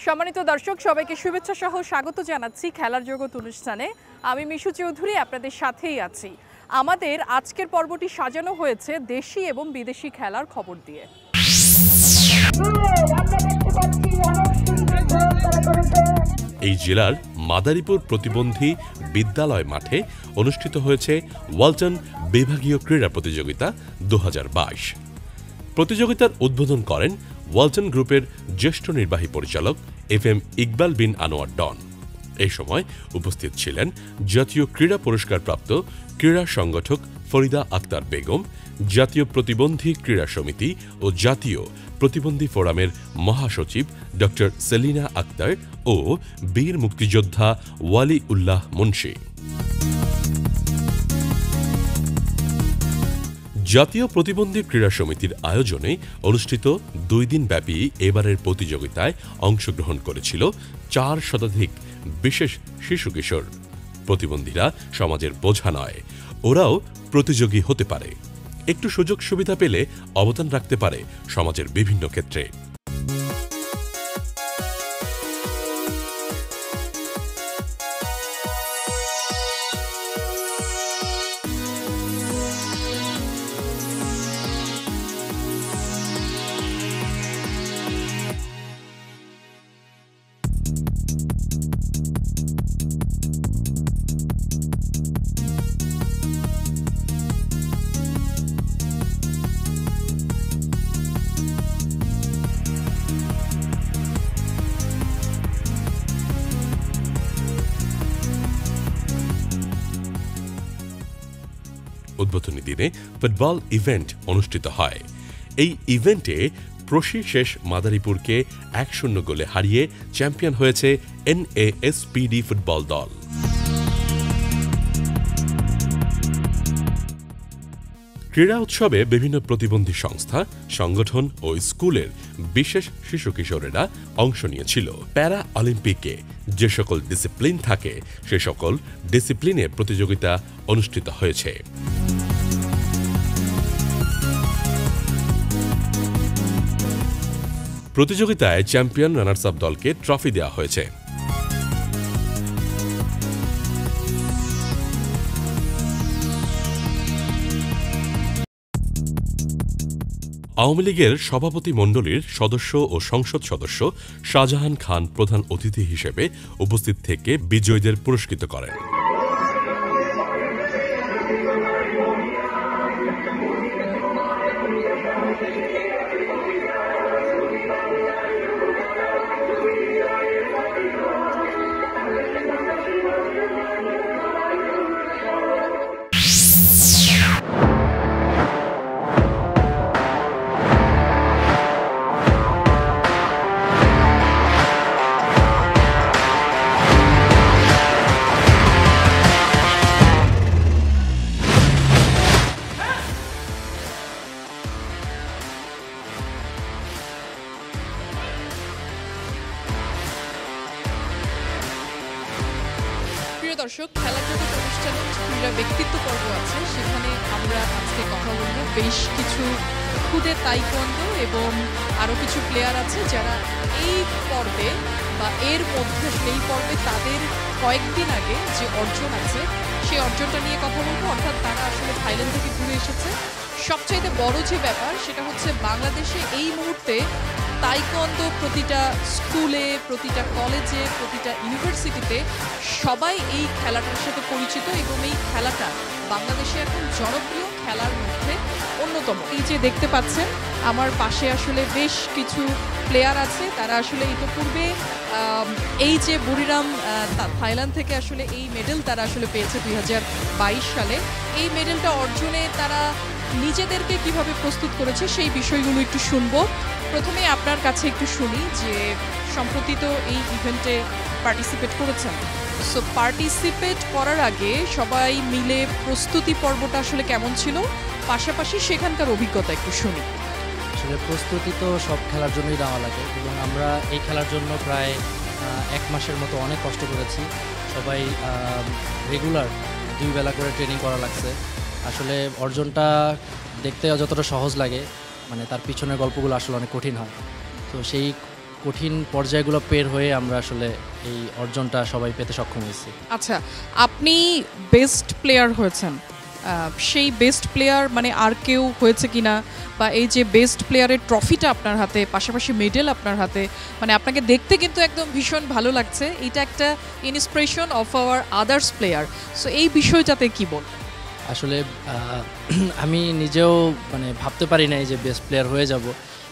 সম্মানিত দর্শক সবাইকে শুভেচ্ছা সহ স্বাগত জানাচ্ছি খেলার জগৎ অনুষ্ঠানে। আমি মিশু চৌধুরী আপনাদের সাথেই আছি। আমাদের আজকের পর্বটি সাজানো হয়েছে দেশি এবং বিদেশি খেলার খবর দিয়ে। এই জেলার মাদারীপুর প্রতিবন্ধী বিদ্যালয় মাঠে অনুষ্ঠিত হয়েছে ওয়ালটন বিভাগীয় ক্রীড়া প্রতিযোগিতা 2022। প্রতিযোগিতার উদ্বোধন করেন ওয়ালটন গ্রুপের জ্যেষ্ঠ নির্বাহী পরিচালক FM ইকবাল বিন আনোয়ার ডন। এই সময় উপস্থিত ছিলেন জাতীয় ক্রীড়া পুরস্কারপ্রাপ্ত ক্রীড়া সংগঠক ফরিদা আক্তার বেগম, জাতীয় প্রতিবন্ধী ক্রীড়া সমিতি ও জাতীয় প্রতিবন্ধী ফোরামের মহাসচিব ডক্টর সেলিনা আক্তার ও বীর মুক্তিযোদ্ধা ওয়ালি উল্লাহ মুন্সি। জাতীয় প্রতিবন্ধী ক্রীড়া সমিতির আয়োজনে অনুষ্ঠিত 2 দিনব্যাপী এবারের প্রতিযোগিতায় অংশগ্রহণ করেছিল 4 শতাধিক বিশেষ শিশু কিশোর। প্রতিবন্ধীরা সমাজের বোঝা নয়, ওরাও প্রতিযোগী হতে পারে। একটু সুযোগ সুবিধা পেলে অবদান রাখতে পারে সমাজের বিভিন্ন ক্ষেত্রে। উদ্বোধনী দিনে ফুটবল ইভেন্ট অনুষ্ঠিত হয়। এই ইভেন্টে শেষ মাদারীপুরকে 1-0 গোলে হারিয়ে চ্যাম্পিয়ন হয়েছে NASPD ফুটবল দল। ক্রীড়া উৎসবে বিভিন্ন প্রতিবন্ধী সংস্থা, সংগঠন ও স্কুলের বিশেষ শিশু কিশোরেরা অংশ নিয়েছিল। প্যারা অলিম্পিকে যে সকল ডিসিপ্লিন থাকে সে সকল ডিসিপ্লিনে প্রতিযোগিতা অনুষ্ঠিত হয়েছে। প্রতিযোগিতায় চ্যাম্পিয়ন রানার্স আপ দলকে ট্রফি দেওয়া হয়েছে। আওয়ামী লীগের সভাপতি মণ্ডলীর সদস্য ও সংসদ সদস্য শাহজাহান খান প্রধান অতিথি হিসেবে উপস্থিত থেকে বিজয়ীদের পুরস্কৃত করেন। দর্শক, খেলার জগৎ অনুষ্ঠানে ক্রীড়া ব্যক্তিত্ব পর্ব আছে, সেখানে আমরা আজকে কথা বলবো বেশ কিছু খুদে তাইকোয়ান্দো এবং আরও কিছু প্লেয়ার আছে যারা এই পর্বে বা এর মধ্যে এই পর্বে তাদের কয়েকদিন আগে যে অর্জন আছে সেই অর্জনটা নিয়ে কথা বলবো। অর্থাৎ তারা আসলে থাইল্যান্ড থেকে ঘুরে এসেছে। সবচাইতে বড় যে ব্যাপার সেটা হচ্ছে বাংলাদেশে এই মুহূর্তে তাইকোয়ান্দো প্রতিটা স্কুলে, প্রতিটা কলেজে, প্রতিটা ইউনিভার্সিটিতে সবাই এই খেলাটার সাথে পরিচিত এবং এই খেলাটা বাংলাদেশে এখন জনপ্রিয় খেলার মধ্যে অন্যতম। এই যে দেখতে পাচ্ছেন আমার পাশে আসলে বেশ কিছু প্লেয়ার আছে, তারা আসলে ইতিপূর্বে এই যে বুড়িরাম থাইল্যান্ড থেকে আসলে এই মেডেল তারা আসলে পেয়েছে 2022 সালে। এই মেডেলটা অর্জনে তারা নিজেদেরকে কিভাবে প্রস্তুত করেছে সেই বিষয়গুলো একটু শুনবো। প্রথমে আপনার কাছে একটু শুনি যে সম্প্রতি তো এই ইভেন্টে পার্টিসিপেট করেছেন, সো পার্টিসিপেট করার আগে সবাই মিলে প্রস্তুতি পর্বটা আসলে কেমন ছিল, পাশাপাশি সেখানকার অভিজ্ঞতা একটু শুনি। আসলে প্রস্তুতি তো সব খেলার জন্যই দেওয়া লাগে এবং আমরা এই খেলার জন্য প্রায় 1 মাসের মতো অনেক কষ্ট করেছি। সবাই রেগুলার 2 বেলা করে ট্রেনিং করা লাগছে। আসলে অর্জনটা দেখতে যতটা সহজ লাগে, মানে তার পিছনের গল্পগুলো আসলে অনেক কঠিন হয়। তো সেই কঠিন পর্যায়গুলো পের হয়ে আমরা আসলে এই অর্জনটা সবাই পেতে সক্ষম হয়েছি। আচ্ছা, আপনি বেস্ট প্লেয়ার হয়েছেন, সেই বেস্ট প্লেয়ার মানে আর কেউ হয়েছে কিনা, বা এই যে বেস্ট প্লেয়ারের ট্রফিটা আপনার হাতে, পাশাপাশি মেডেল আপনার হাতে, মানে আপনাকে দেখতে কিন্তু একদম ভীষণ ভালো লাগছে। এটা একটা inspiration of our others player. So এই বিষয়টাতে কি বল? আসলে আমি নিজেও মানে ভাবতে পারি নাই যে বেস্ট প্লেয়ার হয়ে যাব।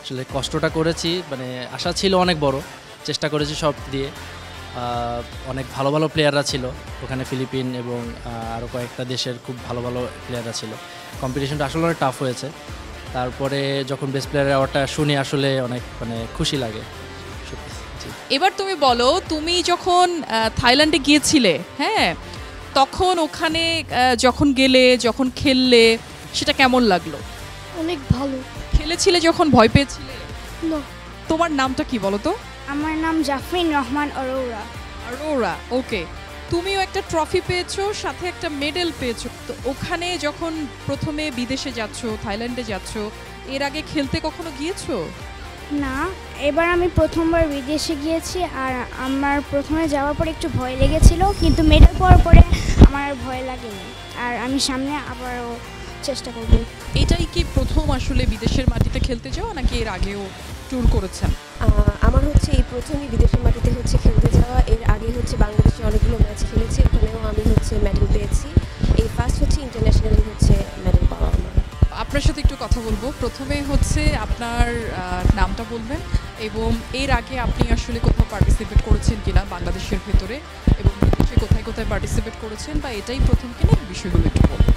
আসলে কষ্টটা করেছি, মানে আশা ছিল অনেক বড়, চেষ্টা করেছি সব দিয়ে। অনেক ভালো ভালো প্লেয়াররা ছিল ওখানে, ফিলিপিন এবং আরও কয়েকটা দেশের খুব ভালো ভালো প্লেয়াররা ছিল। কম্পিটিশনটা আসলে অনেক টাফ হয়েছে। তারপরে যখন বেস্ট প্লেয়ারের অ্যাওয়ার্ডটা শুনি আসলে অনেক মানে খুশি লাগে। এবার তুমি বলো, তুমি যখন থাইল্যান্ডে গিয়েছিলে, হ্যাঁ, তখন ওখানে যখন গেলে, যখন খেললে, সেটা কেমন লাগলো? অনেক ভালো। খেলেছিলে যখন ভয় পেয়েছিলে? না। তোমার নামটা কি বলো তো? আমার নাম জাফরিন রহমান অরোরা। অরোরা, ওকে। তুমিও একটা ট্রফি পেয়েছো, সাথে একটা মেডেল পেয়েছো। তো ওখানে যখন প্রথমে বিদেশে যাচ্ছ, থাইল্যান্ডে যাচ্ছ, এর আগে খেলতে কখনো গিয়েছো? না, এবার আমি প্রথমবার বিদেশে গিয়েছি। আর আমার প্রথমে যাওয়ার পরে একটু ভয় লেগেছিল, কিন্তু মেডেল পাওয়ার পরে আমার আর ভয় লাগেনি। আর আমি সামনে আবারও চেষ্টা করব। এটাই কি প্রথম আসলে বিদেশের মাটিতে খেলতে যাওয়া, নাকি এর আগেও ট্যুর করেছেন? আমার হচ্ছে এই প্রথমই বিদেশের মাটিতে হচ্ছে খেলতে যাওয়া। এর আগে হচ্ছে বাংলাদেশে অনেকগুলো ম্যাচ খেলেছি, ওখানেও আমি হচ্ছে মেডেল পেয়েছি। এই ফার্স্ট হচ্ছে ইন্টারন্যাশনালি হচ্ছে মেডেল পাওয়া আমার। আপনার সাথে একটু কথা বলবো। প্রথমে হচ্ছে আপনার নামটা বলবেন, এবং এর আগে আপনি আসলে কোথাও পার্টিসিপেট করেছেন কিনা বাংলাদেশের ভেতরে, এবং বিদেশে কোথায় কোথায় পার্টিসিপেট করেছেন, বা এটাই প্রথম কিনা, এই বিষয়গুলো একটু বলুন।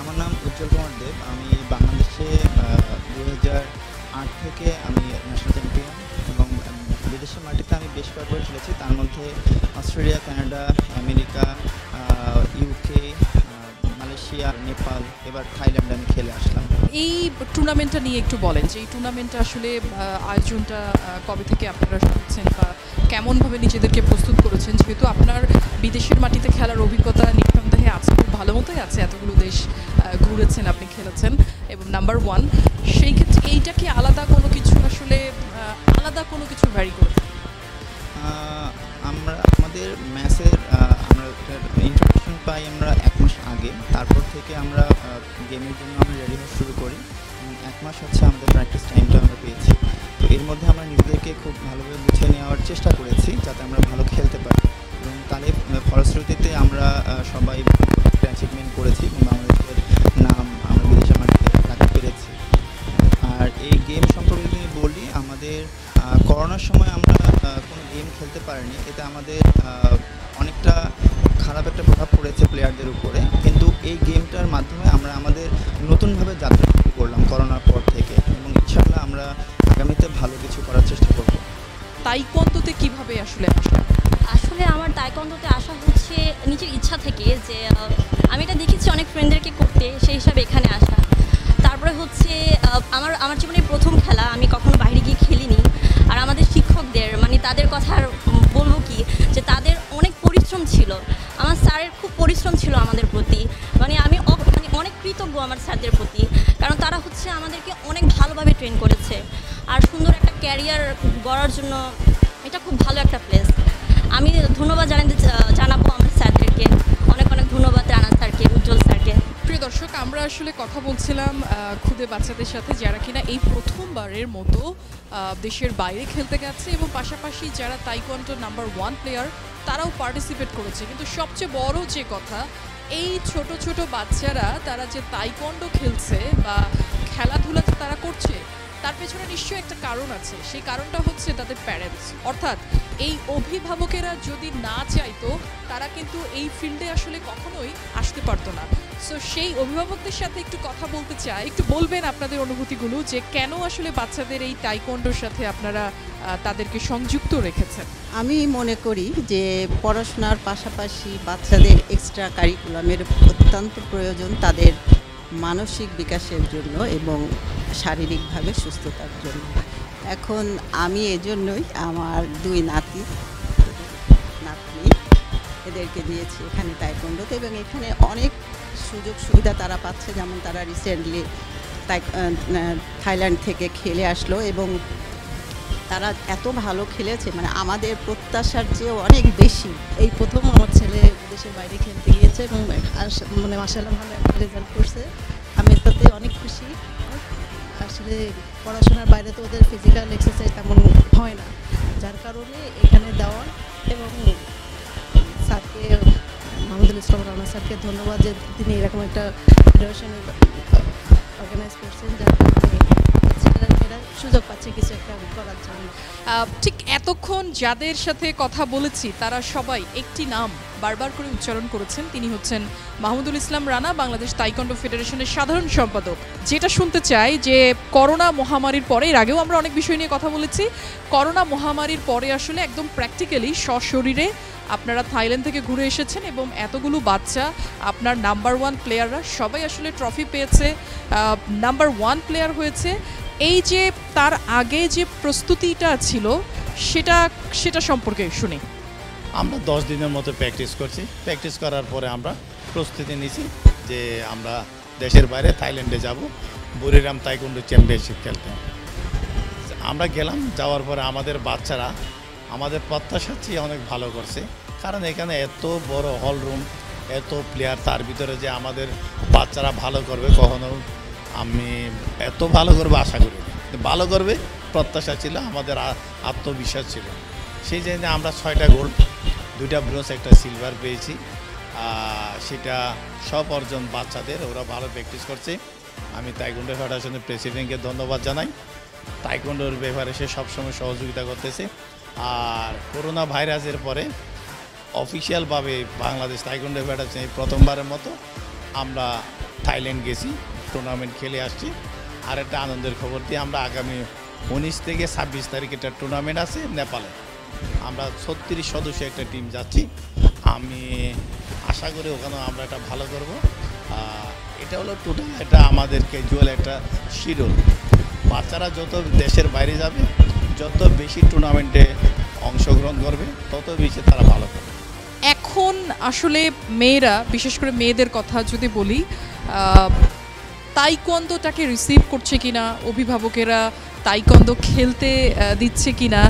আমার নাম উজ্জ্বল কুমার দেব। আমি বাংলাদেশে 2008 থেকে আমি ন্যাশনাল চ্যাম্পিয়ন, এবং বিদেশের মাটিতে আমি বেশ কয়েকবার খেলেছি। তার মধ্যে Australia, Canada, America, UK, Malaysia, Nepal, এবার থাইল্যান্ডে আমি খেলে আসলাম। এই টুর্নামেন্টটা নিয়ে একটু বলেন যে এই টুর্নামেন্টটা আসলে আয়োজনটা কবে থেকে আপনারা করছেন, বা কেমনভাবে নিজেদেরকে প্রস্তুত করেছেন, যেহেতু আপনার বিদেশের মাটিতে খেলার অভিজ্ঞতা নিঃসন্দেহে আছে, খুব ভালো মতোই আছে, এতগুলো দেশ ঘুরেছেন, আপনি খেলেছেন, এবং নাম্বার ওয়ান, সেই ক্ষেত্রে এইটা কি আলাদা কোনো কিছু আসলে আলাদা কোনো কিছু ভ্যারি করেছে? আমরা আমাদের ম্যাচের আমরা ইনফরমেশন পাই আমরা 1 মাস আগে। তারপর থেকে আমরা গেমের জন্য আমরা রেডি হওয়া শুরু করি। 1 মাস হচ্ছে আমাদের প্র্যাকটিস টাইমটা আমরা পেয়েছি। তো এর মধ্যে আমরা নিজেদেরকে খুব ভালোভাবে গুছিয়ে নেওয়ার চেষ্টা করেছি, যাতে আমরা ভালো খেলতে পারি, এবং তাদের ফলশ্রুতিতে আমরা সবাই একটা অ্যাচিভমেন্ট করেছি, এবং বাংলাদেশের নাম আমরা বিদেশের মাটিতে রাখতে পেরেছি। আর এই গেম সম্পর্কে যদি বলি, আমাদের করোনার সময় আমরা কোনো গেম খেলতে পারিনি। এতে আমাদের অনেকটা খারাপ একটা প্রভাব পড়েছে প্লেয়ারদের উপরে, কিন্তু এই গেমটার মাধ্যমে আমরা আমাদের নতুনভাবে যাত্রা শুরু করলাম করোনার পর থেকে, এবং ইনশাআল্লাহ আমরা আগামীতে ভালো কিছু করার চেষ্টা করব। তাইকোয়ান্দোতে কিভাবে আসলে আসা? আসলে আমার তাইকোয়ান্দোতে আসা হচ্ছে নিজের ইচ্ছা থেকে, যে আমি এটা দেখেছি অনেক ফ্রেন্ডদেরকে করতে, সেই হিসাবে এখানে আসা। তারপরে হচ্ছে আমার জীবনে প্রথম খেলা, আমি কখনো বাইরে গিয়ে খেলিনি। আর আমাদের শিক্ষকদের মানে তাদের কথা আর বলবো কি, যে তাদের অনেক পরিশ্রম ছিল, আমার স্যারের খুব পরিশ্রম ছিল আমাদের প্রতি। মানে আমি অনেক কৃতজ্ঞ আমার স্যারদের প্রতি, কারণ তারা হচ্ছে আমাদেরকে অনেক ভালোভাবে ট্রেন করেছে। আর সুন্দর একটা ক্যারিয়ার গড়ার জন্য এটা খুব ভালো একটা প্লেস। আমি ধন্যবাদ জানাবো আমার স্যারদেরকে, অনেক অনেক ধন্যবাদ রানা স্যারকে, উজ্জ্বল স্যারকে। প্রিয় দর্শক, আমরা আসলে কথা বলছিলাম খুদে বাচ্চাদের সাথে, যারা কিনা এই প্রথমবারের মতো দেশের বাইরে খেলতে গেছে, এবং পাশাপাশি যারা তাইকোয়ান্ডো নাম্বার 1 প্লেয়ার, তারাও পার্টিসিপেট করেছে। কিন্তু সবচেয়ে বড় যে কথা, এই ছোট ছোট বাচ্চারা তারা যে তাইকোয়ান্ডো খেলছে বা খেলাধুলা যে তারা করছে, তার পেছনে নিশ্চয়ই একটা কারণ আছে। সেই কারণটা হচ্ছে তাদের প্যারেন্টস, অর্থাৎ এই অভিভাবকেরা যদি না চাইতো, তারা কিন্তু এই ফিল্ডে আসলে কখনোই আসতে পারতো না। সো সেই অভিভাবকদের সাথে একটু কথা বলতে চাই। একটু বলবেন আপনাদের অনুভূতিগুলো, যে কেন আসলে বাচ্চাদের এই তাইকোয়ান্ডোর সাথে আপনারা তাদেরকে সংযুক্ত রেখেছেন? আমি মনে করি যে পড়াশোনার পাশাপাশি বাচ্চাদের এক্সট্রা কারিকুলামের অত্যন্ত প্রয়োজন তাদের মানসিক বিকাশের জন্য এবং শারীরিকভাবে সুস্থতার জন্য। এখন আমি এজন্যই আমার 2 নাতনি এদেরকে দিয়েছি এখানে তাইকোয়ান্ডোতে, এবং এখানে অনেক সুযোগ সুবিধা তারা পাচ্ছে। যেমন তারা রিসেন্টলি থাইল্যান্ড থেকে খেলে আসলো, এবং তারা এত ভালো খেলেছে, মানে আমাদের প্রত্যাশার চেয়ে অনেক বেশি। এই প্রথম আমার ছেলে দেশের বাইরে খেলতে গিয়েছে এবং মানে মাশাআল্লাহ ভালো একটা রেজাল্ট করছে। আমি এটাতে অনেক খুশি। আসলে পড়াশোনার বাইরে তো ওদের ফিজিক্যাল এক্সারসাইজ তেমন হয় না, যার কারণে এখানে দেওয়া। এবং স্যারকে, মাহমুদুল ইসলাম রানা স্যারকে ধন্যবাদ যে তিনি এরকম একটা ফেডারেশন অর্গানাইজ করছেন, যার কারণে ছেলেরা সুযোগ পাচ্ছে কিছু একটা করার জন্য। ঠিক এতক্ষণ যাদের সাথে কথা বলেছি তারা সবাই একটি নাম বারবার করে উচ্চারণ করেছেন, তিনি হচ্ছেন মাহমুদুল ইসলাম রানা, বাংলাদেশ তাইকোয়ান্ডো ফেডারেশনের সাধারণ সম্পাদক। যেটা শুনতে চাই যে করোনা মহামারীর পরে, এর আগেও আমরা অনেক বিষয় নিয়ে কথা বলেছি, করোনা মহামারীর পরে আসলে একদম প্র্যাকটিক্যালি সশরীরে আপনারা থাইল্যান্ড থেকে ঘুরে এসেছেন এবং এতগুলো বাচ্চা, আপনার নাম্বার 1 প্লেয়াররা সবাই আসলে ট্রফি পেয়েছে, নাম্বার 1 প্লেয়ার হয়েছে। এই যে তার আগে যে প্রস্তুতিটা ছিল সেটা সম্পর্কে শুনি। আমরা 10 দিনের মতো প্র্যাকটিস করছি। প্র্যাকটিস করার পরে আমরা প্রস্তুতি নিয়েছি যে আমরা দেশের বাইরে থাইল্যান্ডে যাব বুরিরাম তাইকোয়ান্ডো চ্যাম্পিয়নশিপ খেলতে। আমরা গেলাম, যাওয়ার পরে আমাদের বাচ্চারা আমাদের প্রত্যাশার চেয়ে অনেক ভালো করছে, কারণ এখানে এত বড় হল রুম, এত প্লেয়ার, তার ভিতরে যে আমাদের বাচ্চারা ভালো করবে কখনো আমি এত ভালো করবে আশা করি। ভালো করবে প্রত্যাশা ছিল, আমাদের আত্মবিশ্বাস ছিল। সেই জন্য আমরা 6টা গোল্ড, 2টা ব্রোঞ্জ, 1টা সিলভার পেয়েছি। সেটা সব অর্জন বাচ্চাদের, ওরা ভালো প্র্যাকটিস করছে। আমি তাইকোয়ান্ডো ফেডারেশনের প্রেসিডেন্টকে ধন্যবাদ জানাই, তাইকোয়ান্ডোর ব্যাপারে সে সবসময় সহযোগিতা করতেছে। আর করোনা ভাইরাসের পরে অফিসিয়ালভাবে বাংলাদেশ তাইকোয়ান্ডো ফেডারেশন প্রথমবারের মতো আমরা থাইল্যান্ড গেছি, টুর্নামেন্ট খেলে আসছি। আর একটা আনন্দের খবর দিয়ে আমরা আগামী 19 থেকে 26 তারিখ একটা টুর্নামেন্ট আছে নেপালে, আমরা 36 সদস্য একটা টিম যাচ্ছি। আমি আশা করি ওখানে আমরা একটা ভালো করব। এটা হলো টোটাল এটা আমাদের ক্যাজুয়াল একটা শিডিউল। বাচ্চারা যত দেশের বাইরে যাবে, যত বেশি টুর্নামেন্টে অংশগ্রহণ করবে, তত বেশি তারা ভালো করবে। এখন আসলে মেয়েরা, বিশেষ করে মেয়েদের কথা যদি বলি, তাইকোয়ান্ডোটাকে রিসিভ করছে কিনা, অভিভাবকেরা তাইকোয়ান্ডো খেলতে দিচ্ছে কিনা,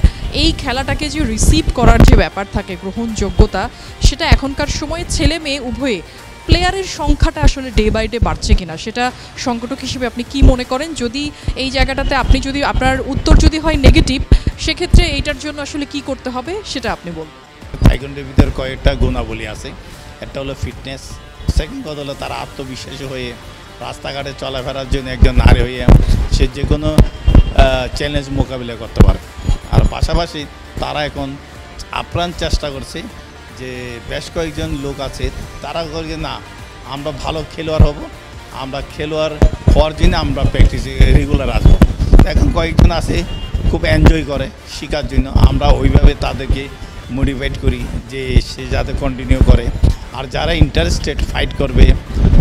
এই খেলাটাকে যে রিসিভ করার যে ব্যাপার থাকে, গ্রহণযোগ্যতা, সেটা এখনকার সময়ে ছেলে মেয়ে উভয়ে প্লেয়ারের সংখ্যাটা আসলে ডে বাই ডে বাড়ছে কিনা, সেটা সংকটক হিসেবে আপনি কি মনে করেন? যদি এই জায়গাটাতে আপনি যদি আপনার উত্তর যদি হয় নেগেটিভ, সেক্ষেত্রে এইটার জন্য আসলে কি করতে হবে সেটা আপনি বলুন। তাইকোয়ান্ডোর ভিতরে কয়েকটা গুণাবলী আছে। একটা হলো ফিটনেস, সেকেন্ড কথা হলো তারা আত্মবিশ্বাসী হয়ে রাস্তাঘাটে চলাফেরার জন্য একজন নারী হয়ে সে যে কোনো চ্যালেঞ্জ মোকাবিলা করতে পারে। আর পাশাপাশি তারা এখন আপ্রাণ চেষ্টা করছে যে বেশ কয়েকজন লোক আছে, তারা করে না আমরা ভালো খেলোয়াড় হব, আমরা খেলোয়াড় হওয়ার জন্য আমরা প্র্যাকটিসে রেগুলার আসবো। এখন কয়েকজন আছে খুব এনজয় করে শেখার জন্য, আমরা ওইভাবে তাদেরকে মোটিভেট করি যে সে যাতে কন্টিনিউ করে। আর যারা ইন্টারেস্টেড ফাইট করবে,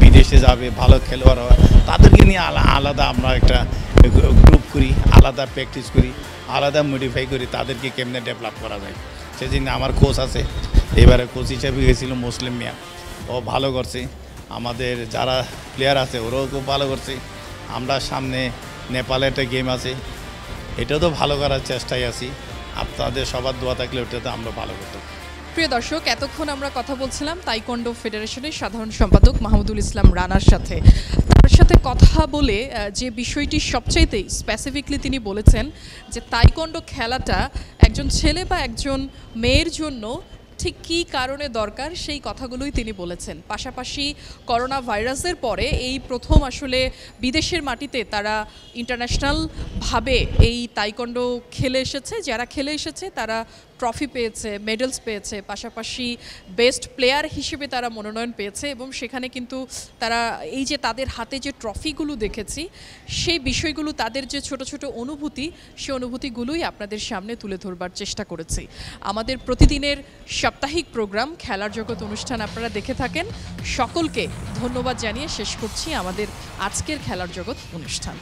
বিদেশে যাবে, ভালো খেলোয়াড় হয়, তাদেরকে নিয়ে আলাদা আমরা একটা গ্রুপ করি, আলাদা প্র্যাকটিস করি, আলাদা মডিফাই করি, তাদেরকে কেমনে ডেভেলপ করা যায়। সেজন্য আমার কোচ আছে, এবারে কোচ হিসেবে গেছিল মুসলিম মিয়া, ও ভালো করছে। আমাদের যারা প্লেয়ার আছে ওরাও খুব ভালো করছে। আমরা সামনে নেপালে একটা গেম আছে, এটাও তো ভালো করার চেষ্টায় আছি। আপনাদের সবার দোয়া থাকলে ওটাতে আমরা ভালো করতে। প্রিয় দর্শক, এতক্ষণ আমরা কথা বলছিলাম তাইকোয়ান্ডো ফেডারেশনের সাধারণ সম্পাদক মাহমুদুল ইসলাম রানার সাথে। তার সাথে কথা বলে যে বিষয়টি সবচাইতে স্পেসিফিকলি তিনি বলেছেন যে তাইকোয়ান্ডো খেলাটা একজন ছেলে বা একজন মেয়ের জন্য ঠিক কী কারণে দরকার, সেই কথাগুলোই তিনি বলেছেন। পাশাপাশি করোনা ভাইরাসের পরে এই প্রথম আসলে বিদেশের মাটিতে তারা ইন্টারন্যাশনালভাবে এই তাইকোয়ান্ডো খেলে এসেছে। যারা খেলে এসেছে তারা ট্রফি পেয়েছে, মেডেলস পেয়েছে, পাশাপাশি বেস্ট প্লেয়ার হিসেবে তারা মনোনয়ন পেয়েছে। এবং সেখানে কিন্তু তারা এই যে তাদের হাতে যে ট্রফিগুলো দেখেছি, সেই বিষয়গুলো, তাদের যে ছোট ছোট অনুভূতি, সেই অনুভূতিগুলোই আপনাদের সামনে তুলে ধরবার চেষ্টা করেছি। আমাদের প্রতিদিনের সাপ্তাহিক প্রোগ্রাম খেলার জগৎ অনুষ্ঠান আপনারা দেখে থাকেন। সকলকে ধন্যবাদ জানিয়ে শেষ করছি আমাদের আজকের খেলার জগৎ অনুষ্ঠান।